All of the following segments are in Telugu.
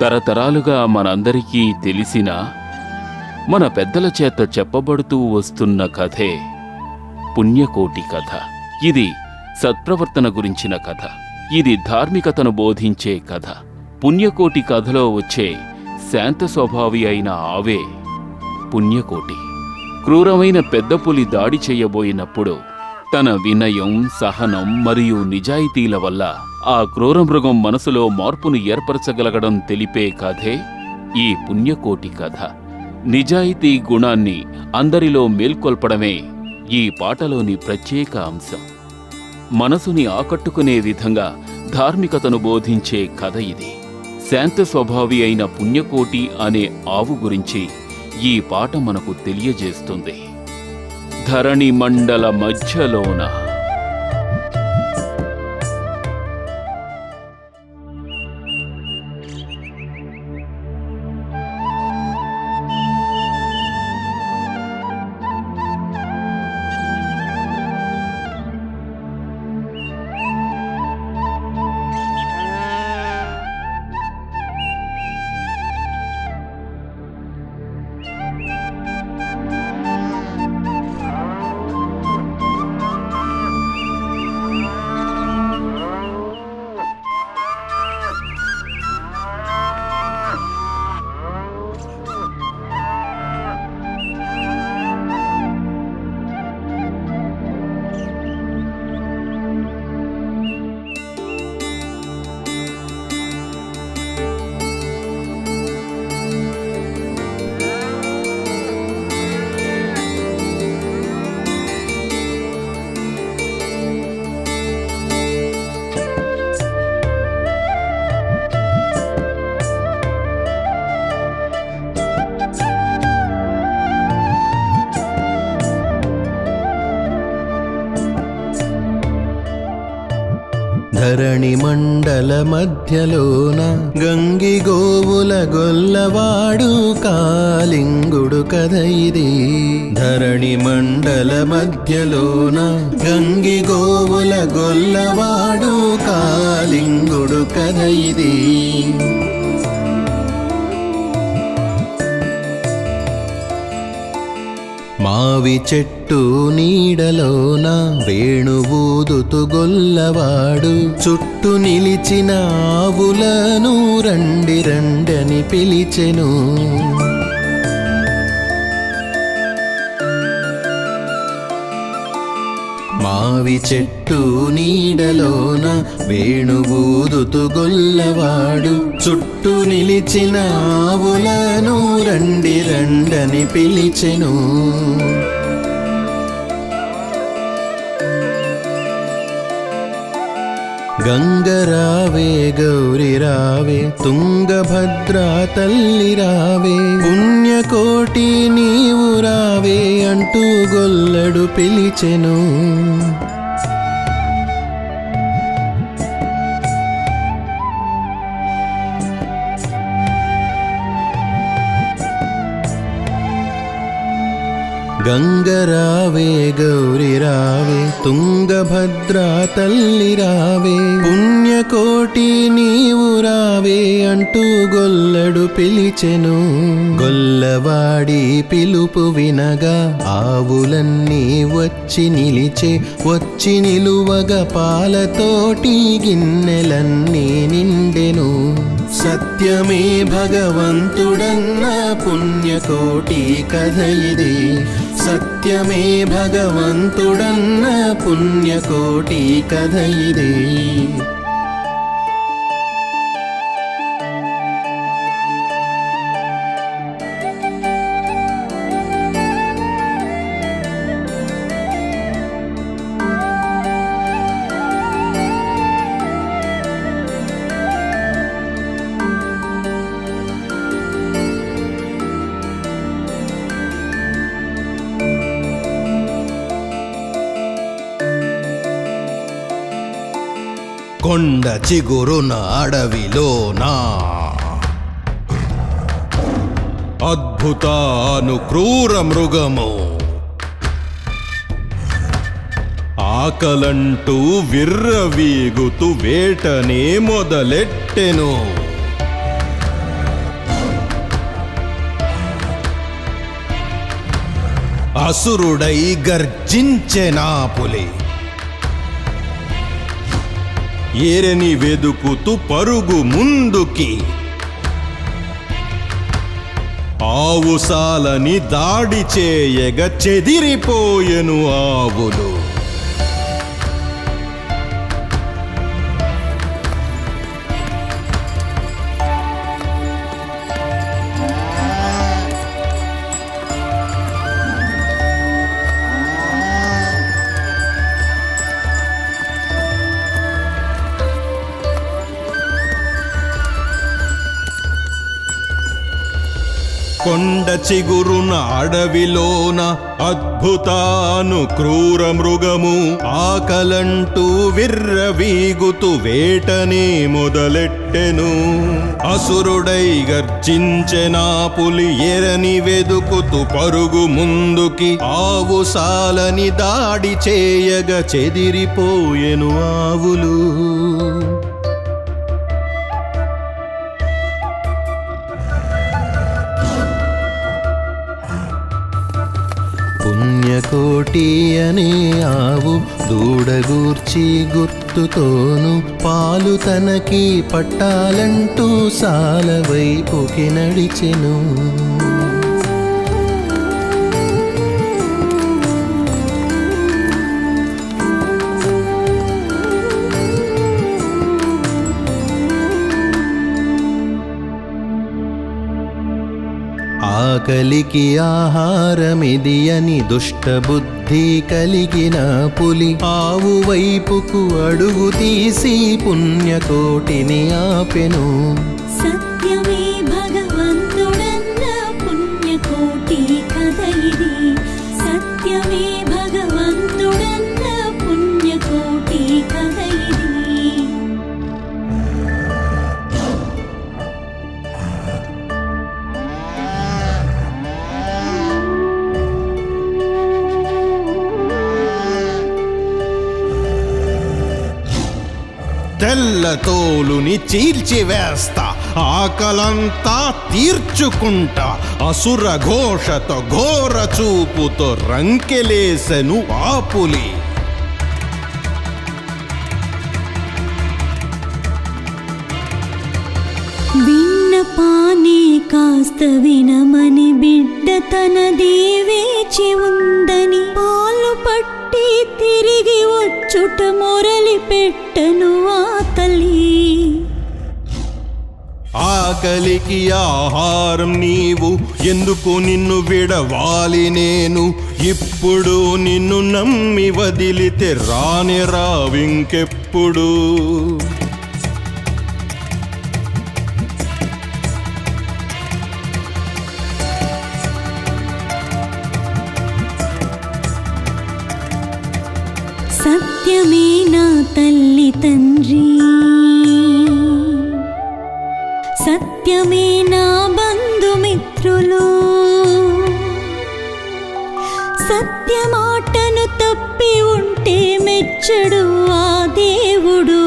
తరతరాలుగా మనందరికీ తెలిసిన మన పెద్దల చేత చెప్పబడుతూ వస్తున్న కథే పుణ్యకోటి కథ. ఇది సత్ప్రవర్తన గురించిన కథ. ఇది ధార్మికతను బోధించే కథ. పుణ్యకోటి కథలో వచ్చే శాంత స్వభావి అయిన ఆవే పుణ్యకోటి. క్రూరమైన పెద్ద పులి దాడి చెయ్యబోయినప్పుడు తన వినయం, సహనం మరియు నిజాయితీల వల్ల ఆ క్రూరమృగం మనసులో మార్పును ఏర్పరచగలగడం తెలిపే కథే ఈ పుణ్యకోటి కథ. నిజాయితీ గుణాన్ని అందరిలో మేల్కొల్పడమే ఈ పాటలోని ప్రత్యేక అంశం. మనసుని ఆకట్టుకునే విధంగా ధార్మికతను బోధించే కథ ఇది. శాంత స్వభావి అయిన పుణ్యకోటి అనే ఆవు గురించి ఈ పాట మనకు తెలియజేస్తుంది. ధరణి మండల మధ్యలోన ధరణి మండల మధ్యలోన గంగి గోవుల గొల్లవాడు కాలింగుడు కథ ఇది. ధరణి మండల మధ్యలోన గంగి గోవుల గొల్లవాడు కాలింగుడు కథ ఇది. మావి చెట్టు నీడలోన వేణువూదుతు గొల్లవాడు చుట్టూ నిలిచిన ఆవులను రండి రండని పిలిచెను. మావి చెట్టు నీడలోన వేణువూదుతు గొల్లవాడు చుట్టూ నిలిచిన ఆవులను రండి రండని పిలిచెను. గంగరావే గౌరి రావే తుంగభద్రా తల్లి రావే పుణ్యకోటి నీవు రావే అంటూ గొల్లడు పిలిచెను. గంగరావే గౌరి రావే తుంగభద్రా తల్లి రావే పుణ్యకోటి నీవు రావే అంటూ గొల్లడు పిలిచెను. గొల్లవాడి పిలుపు వినగా ఆవులన్నీ వచ్చి నిలిచే. వచ్చి నిలువగా పాలతోటి గిన్నెలన్నీ నిండెను. సత్యమే భగవంతుడన్న పుణ్యకోటి కథ ఇది. సత్యమే భగవంతుడన్న పుణ్యకోటి కథ ఇది. కొండ చిగురున అడవిలోనా అద్భుతాను క్రూర మృగము ఆకలంటూ విర్రవీగుతూ వేటనే మొదలెట్టెను. అసురుడై గర్జించెనా పులి. ఎరని వెదుకుతూ పరుగు ముందుకి, ఆవుసాలని దాడి చేయగ చెదిరిపోయెను ఆవులు. కొండ చిగురున అడవిలోన అద్భుతాను క్రూర మృగము, ఆకలంటూ విర్రవీగుతూ వేటనే మొదలెట్టెను. అసురుడై గర్జించెనా పులి, ఎరని వెదుకుతూ పరుగు ముందుకి, ఆవుసాలని దాడి చేయగ చెదిరిపోయెను ఆవులు. పుణ్యకోటి అనే ఆవు దూడగూర్చి గుర్తుతోను, పాలు తనకి పట్టాలంటూ సాల వైపుకి నడిచెను. ఆకలికి ఆహారమిది అని దుష్టబుద్ధి కలిగిన పులి, ఆవు వైపుకు అడుగు తీసి పుణ్యకోటిని ఆపెను. సత్యమే భగవంతుడన్న పుణ్యకోటి కథ ఇది. సత్యమే భగవంతుడన్న పుణ్యకోటి కథ ఇది. తెల్ల తోలుని చీల్చివేస్తా, ఆకలంతా తీర్చుకుంటా, అసుర ఘోషతో ఘోర చూపుతో రంకెలేసెను ఆ పులి. విన్నపానే కాస్త వినమని బిడ్డ తనది వేచి ఉందని, పాలు పట్టి తిరిగి వచ్చుట మొరలి పెట్టను ఆ తల్లి. ఆకలికి ఆహారం నీవు, ఎందుకు నిన్ను విడవాలి నేను? ఇప్పుడు నిన్ను నమ్మి వదిలితే రాని రావింకెప్పుడు. సత్యమే నా తల్లి తండ్రి, సత్యమే నా బంధుమిత్రులు. సత్యమాటను తప్పి ఉంటే మెచ్చడు ఆ దేవుడు.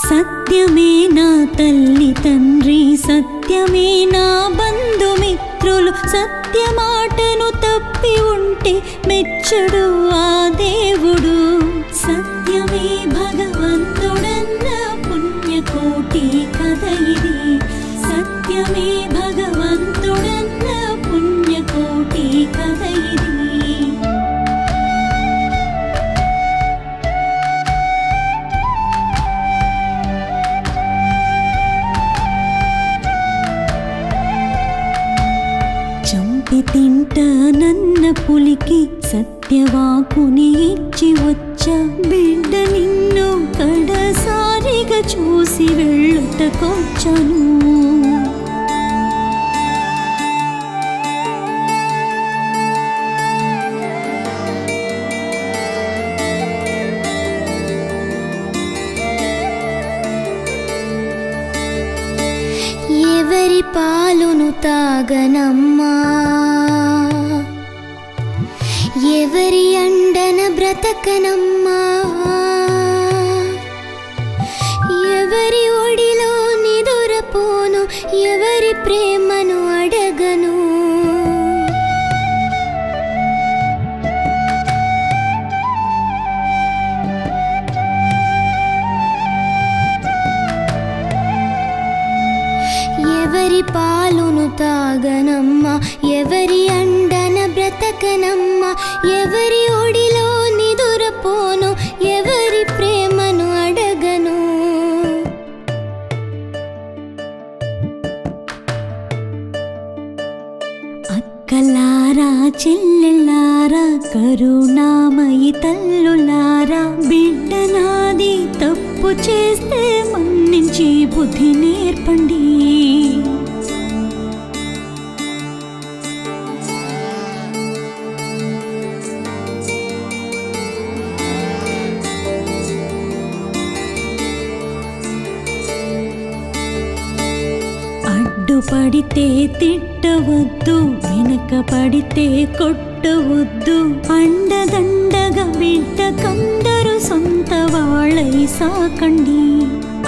సత్యమే నా తల్లి తండ్రి, సత్యమే నా బంధుమిత్రులు. సత్యమాటను తప్పి ఉంటే మెచ్చడు ఆ దేవుడు. సత్యమే భగవంతుడన్న పుణ్యకోటి కథ ఇది. సత్యమే భగవంతుడన్న పుణ్యకోటి కథ ఇది. చంపి తింటానన్న పులికి సత్యవాకుని ఇచ్చి వచ్చా, బిడ్డ నిన్ను కడసారిగా చూసి వెళ్ళుటకొచ్చాను. ఎవరి పాలును తాగనమ్మా, బ్రతకనమ్మా, ఎవరి ఒడిలో నిదురపోను, ఎవరి ప్రేమను అడగను. ఎవరి పాలును తాగనమ్మా, ఎవరి అండన బ్రతకనమ్మా, ఎవరి ఒడిలో నిదురపోను, ఎవరి ప్రేమను అడగను. అక్కలారా చెల్లెల్లారా కరుణామయి తల్లులారా, బిడ్డ నాది తప్పు చేస్తే మన్నించి బుద్ధి నేర్పండి. అడ్డుపడితే తిట్టవద్దు, వెనక పడితే కొట్టవద్దు, అండదండగా బిడ్డకందరూ సొంత వాళ్ళై సాకండి.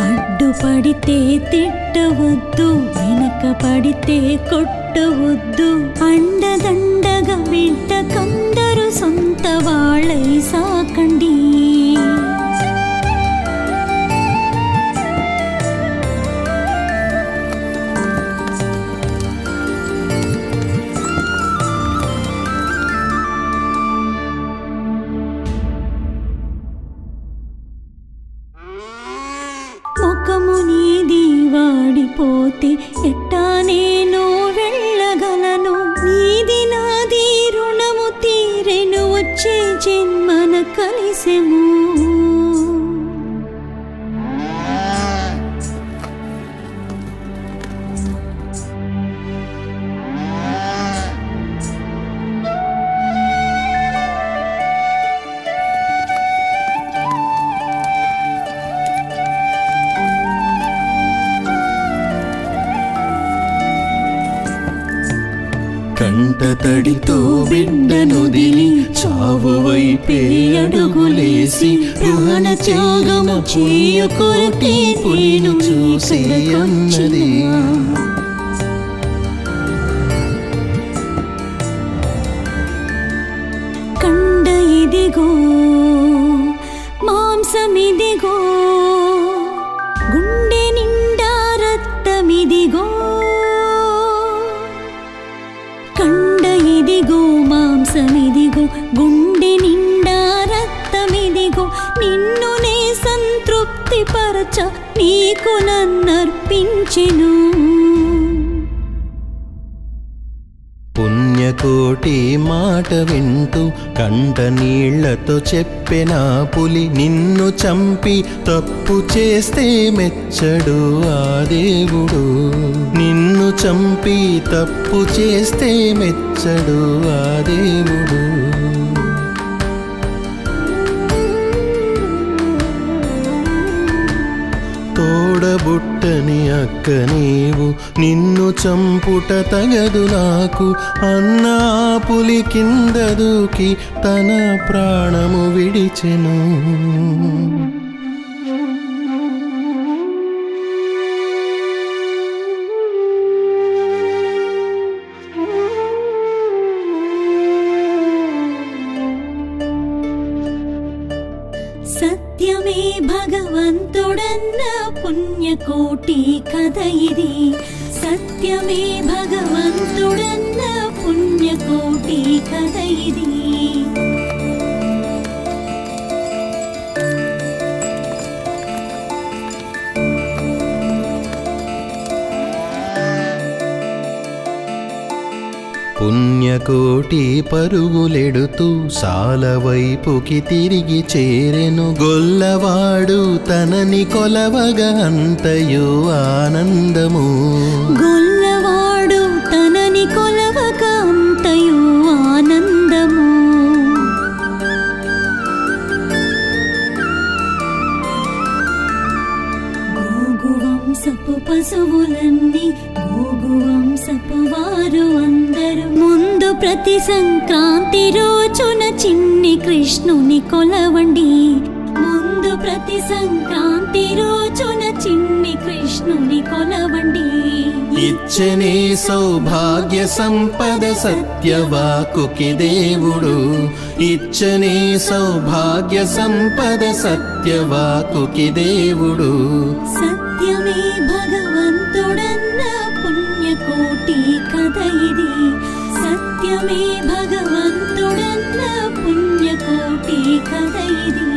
అడ్డుపడితే తిట్టవద్దు, వెనక పడితే కొట్టవద్దు, అండదండగా బిడ్డకందరూ సొంత వాళ్ళై సాకండి. ముఖము నీది వాడిపోతే ఎట్టా నేను వెళ్ళగలను, నీది నాది రుణము తీరెను, వచ్చే జన్మన కలిసెము. కంట తడితో బిడ్డనుదిలి చావు వైపే అడుగులేసి ప్రాణ త్యాగము చేయకొరకే పులిను చూసి అన్నది. కండ ఇదిగో మాంసమిదిగో, గుండె నిండా రక్తమిదిగో. కండ ఇదిగో మాంసమిదిగో, గుండె నిండా రక్తమిదిగో, నిన్ను నే సంతృప్తి పరచ నీకు నన్నర్పించెను. పుణ్యకోటి మాట వింటూ కంట నీళ్లతో చెప్పెనా పులి, నిన్ను చంపి తప్పు చేస్తే మెచ్చడు ఆ దేవుడు. నిన్ను చంపి తప్పు చేస్తే మెచ్చడు ఆ దేవుడు. తోడబుట్టని అక్క నీవు, నిన్ను చంపుట తగదు నాకు అన్న పులి కింద దూకి తన ప్రాణము విడిచెను. సత్యమే భగవంతుడన్న పుణ్యకోటి కథ ఇది, సత్యమే భగవంతుడన్న పుణ్యకోటి కథ ఇది. పుణ్యకోటి పరుగులెడుతూ సాల వైపుకి తిరిగి చేరెను. గొల్లవాడు తనని కొలవగా అంతయు ఆనందము. గొల్లవాడు తనని కొలవక అంతయు ఆనందము. గోగు వంశపు పశువులన్నీ గోగు వంశపు వారు అందరూ ముందు ప్రతి సంక్రాంతి రోజున చిన్ని కృష్ణుని కొలవండి. ముందు ప్రతి సంక్రాంతి రోజున చిన్ని కృష్ణుని కొలవండి. ఇచ్చనే సౌభాగ్య సంపద సత్యవాకుకి దేవుడు. ఇచ్చనే సౌభాగ్య సంపద సత్యవాకుకి దేవుడు. సత్యమే భగవంతుడన్న పుణ్యకోటి కథ ఇది. సత్యమే భగవంతుడన్న పుణ్యకోటి కథ ఇది.